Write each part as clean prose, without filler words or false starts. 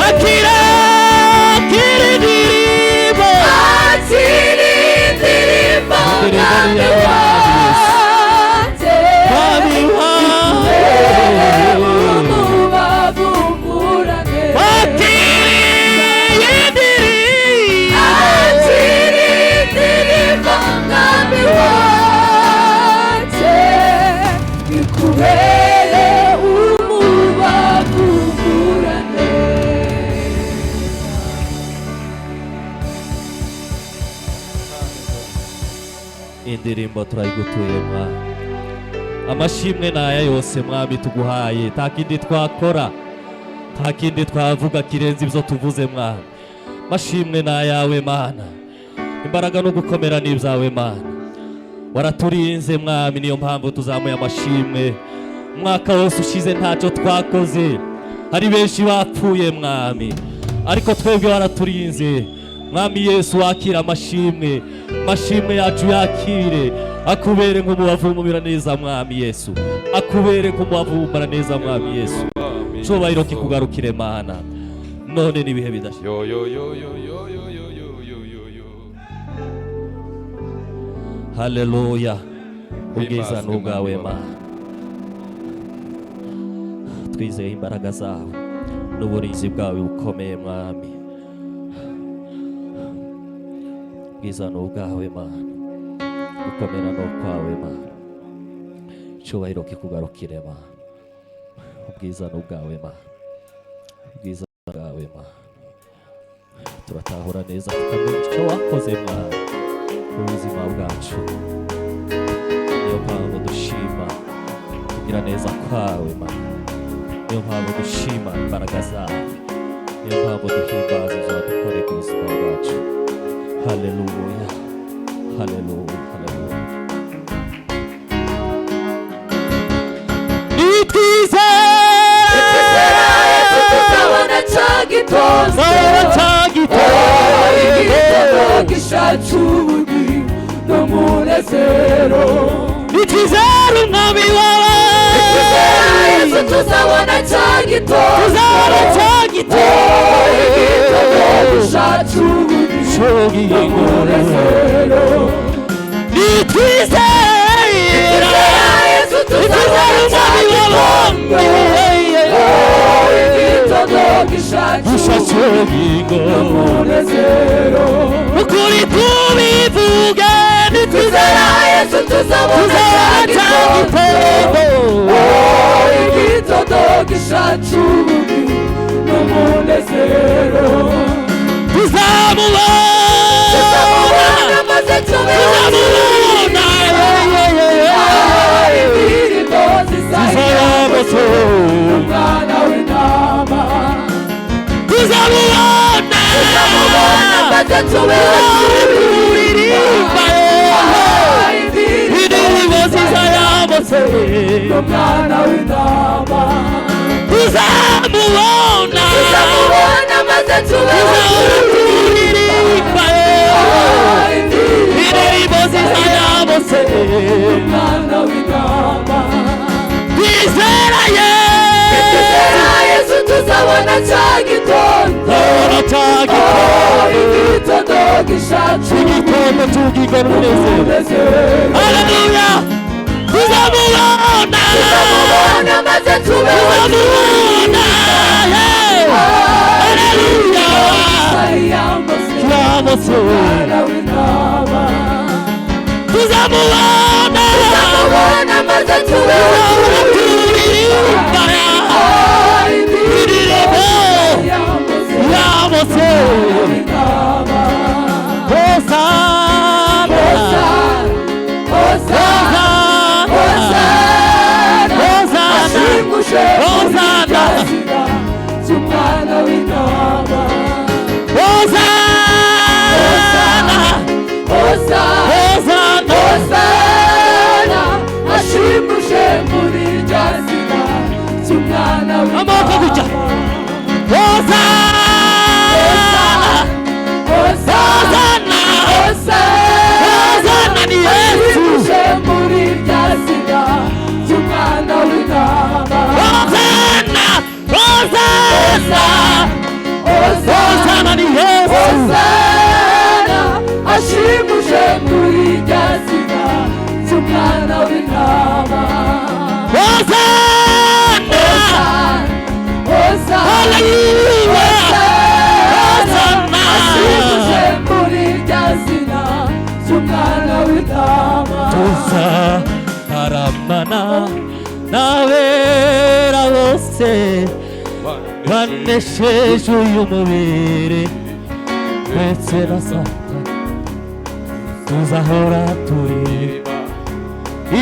Akira ndirimbo Mwami wanje indirimbo turayigutuye Mwami. Amashimwe naya yose Mwami tuguhaye, nta kindi twakora, nta kindi twavuga kirenze ibyo tuvuze Mwami. Mashimwe nayawe Mana, imbaraga no gukomera n'ibyawe Mana. Waraturinze Mwami, niyo mpamvu tuzamuye amashimwe. Umwaka wose ushize ntacyo twakoze, hari benshi bapfuye Mwami, ariko twebwe waraturinze Mwami Yesu. Wakira amashimwe, mashimwe yacu yakire, akubere nk'umubavumbura neza Mwami Yesu, akubere nk'umubavumbura neza Mwami Yesu. Cyubahiro kikugarukire Mana, none nibihe bidashira. Haleluya, ubwiza n'ubwawe Mana. Twizeye imbaraga zawe n'uburinzi bwawe bukomeye Mwami. Ubwiza n'ubwawe Mana, gukomera n'ukwawe Mana. Cyubahiro kikugarukire Mana, ubwiza n'ubwawe Mana, ubwiza bwawe Mana. Turatahura neza tukamenya icyo wakoze Mana mu buzima bwacu. Niyo mpamvu dushima kugira neza kwawe Mana, niyo mpamvu dushima imbaraga zawe, niyo mpamvu duhimbaza uzadukore ku buzima bwacu. Haleluya, haleluya, haleluya. Nitwizera Yesu tuzabona ca gitondo, igitondo gishaca ubugi n'umunezero. Nitwizera Umwami wawe, nitwizera Yesu tuzabona ca gitondo, igitondo gishaca ubugi n'umunezero. Nitwizera Yesu tuzabona ca gitondo, igitondo gishaca ubugi n'umunezero. ukuri tubivuge. Nitwizera Yesu tuzabona ca gitondo, igitondo gishaca ubugi n'umunezero. Tuzamubona maze tubibona, indirimbo zizayamutse umwana w'intama. tuzamubona maze tubibona, indirimbo zizayamutse umwana w'intama. tuzamubona maze tubibona, indirimbo zizayamutse umwana w'intama. twizera Yesu tuzabona ca gitondo, igitondo gishaca igitondo tugigana umunezero. Haleluya, tuzamubona maze tubibona, haleluya, yamutse umwana w'intama. tuzamubona maze tubibona, indirimbo yamutse Hosana, Hosana, Hosana, umwana w'intama. Hosana, Hosana, ashimuje muri iryo cy'umwana w'intama. Hosana, Hosana, haleluya, Hosana, ashimuse muri rya zina cy'umwana w'intama. tuzataramana n'abera bose banesheje uyu mubiri ndetse na Satani, tuzahora turirimba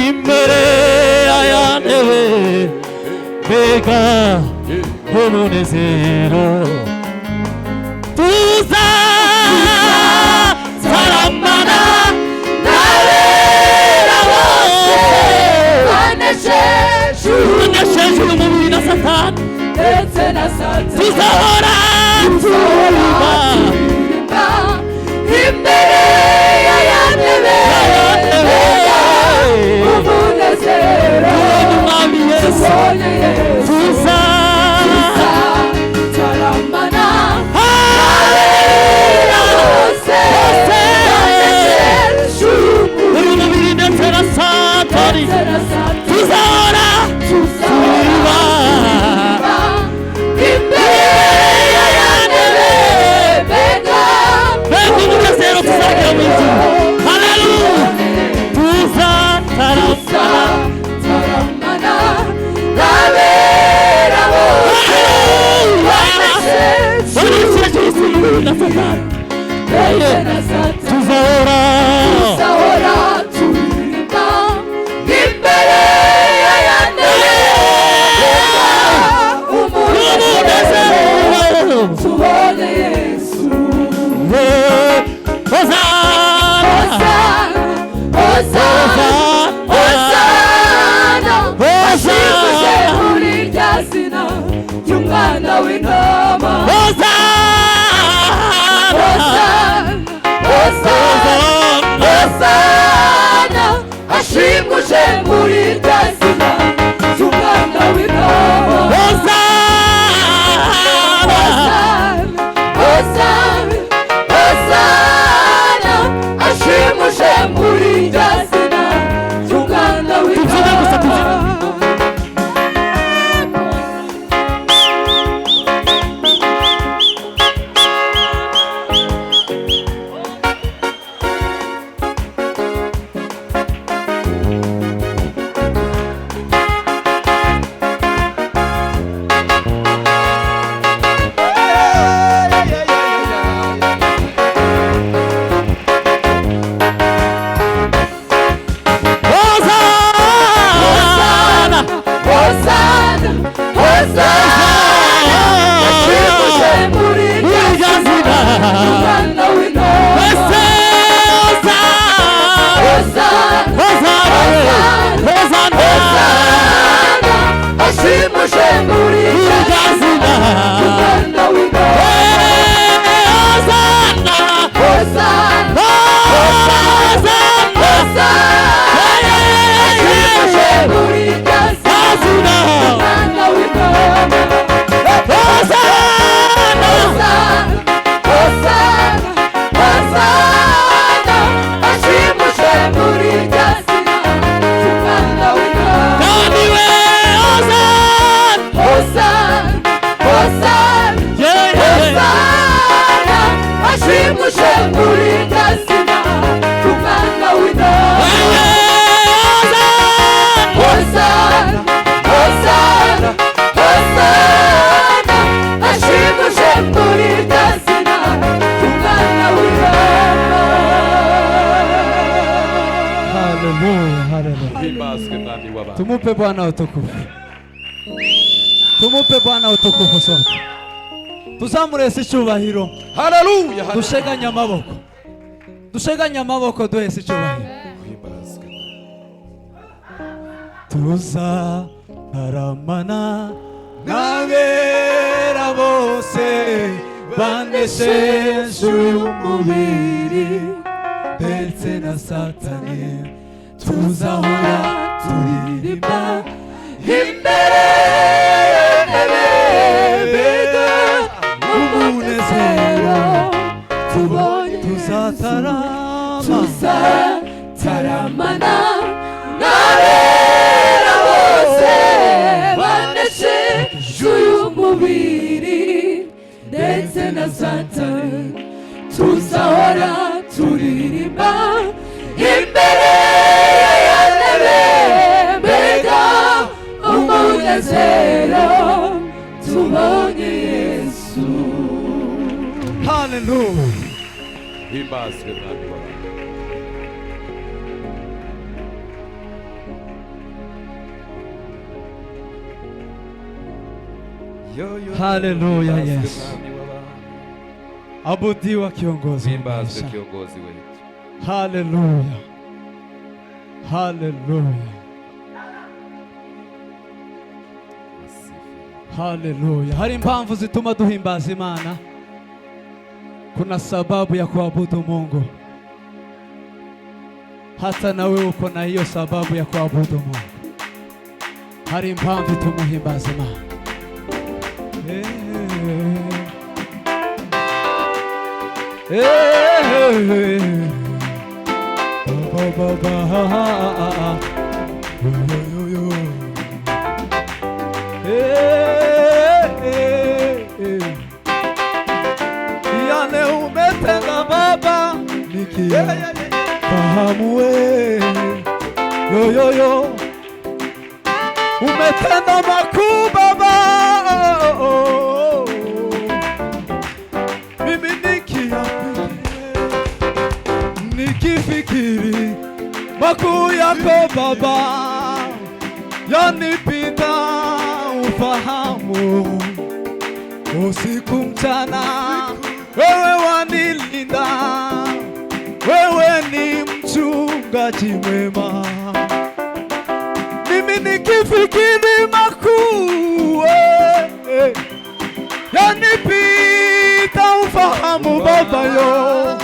imbere y'aya ntebe, mbega umunezero. Tuzataramana n'abera bose banesheje uyu mubiri na Satani ndetse na Satani, tuzahora turirimba imbere y'aya ntebe, umunezero Mwami Yesu. tubonye Yesu. Tuzataramana n'abera bose banesheje uyu mubiri ndetse na Satani, ndetse na Satani, tuzahora turirimba imbere y'aya ntebe, mbega umunezero tuzagira mu ijuru. Haleluya, tuzataramana n'abera bose banesheje ndetse na Satani, tuzahora tuzahora turirimba imbere y'aya ntebe, umunezero tubonye Yesu. Hosana, ashimuse muri rya zina ry'umwana w'intama. Hosana, ashimuse muri rya zina ry'umwana w'intama. Hosana, ashimuse muri rya zina ry'umwana w'intama. Hosana, Hosana, ashimuse muri rya zina ry'umwana w'intama. Hosana, ashimuse muri rya zina ry'umwana w'intama. Hosana, ashimuse muri rya zina ry'umwana w'intama. Hosana, ashimuse muri rya zina ry'umwana w'intama. Hosana, ashimuse muri rya zina ry'umwana w'intama. Hosana, ashimuse muri rya zina ry'umwana w'intama. Haleluya, haleluya. Tumupe Bwana utukufu. Tumupe Bwana utukufu sote. Tuzamure isi cyubahiro. Haleluya. Dusheganye amaboko. Dusheganye amaboko duhese icyubahiro. Tuzataramana n'abera bose banesheje umubiri ndetse na Satani, tuzahora turirimba imbere y'intebe, mbega umunezero tubonye. tuzatarama Tuzataramana Uhimbazwe Mwami w'abantu. Haleluya, Uhimbazwe Yesu. Mwami w'abantu. Abudiwa kiongozi. Uhimbazwe Maisha. kiongozi wetu. Haleluya. Haleluya. Haleluya. Hari impamvu zituma duhimbaza Imana. Kuna sababu ya kuabudu Mungu. Hata na wewe uko na hiyo sababu ya kuabudu Mungu. Hari impamvu tumuhimbaza Imana. Yale umetenda Baba, nikifahamu wewe, yo umetenda makuu Baba, mimi nikifikiri makuu yako Baba, yanipita ufahamu. Usiku mchana wewe wanilinda, wewe ni mchungaji mwema. Mimi nikifikiri makuu yanipita ufahamu Baba yo.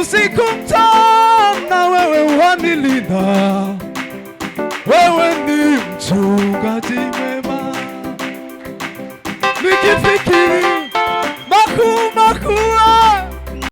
Usiku mchana wewe wanilinda, wewe ni mchungaji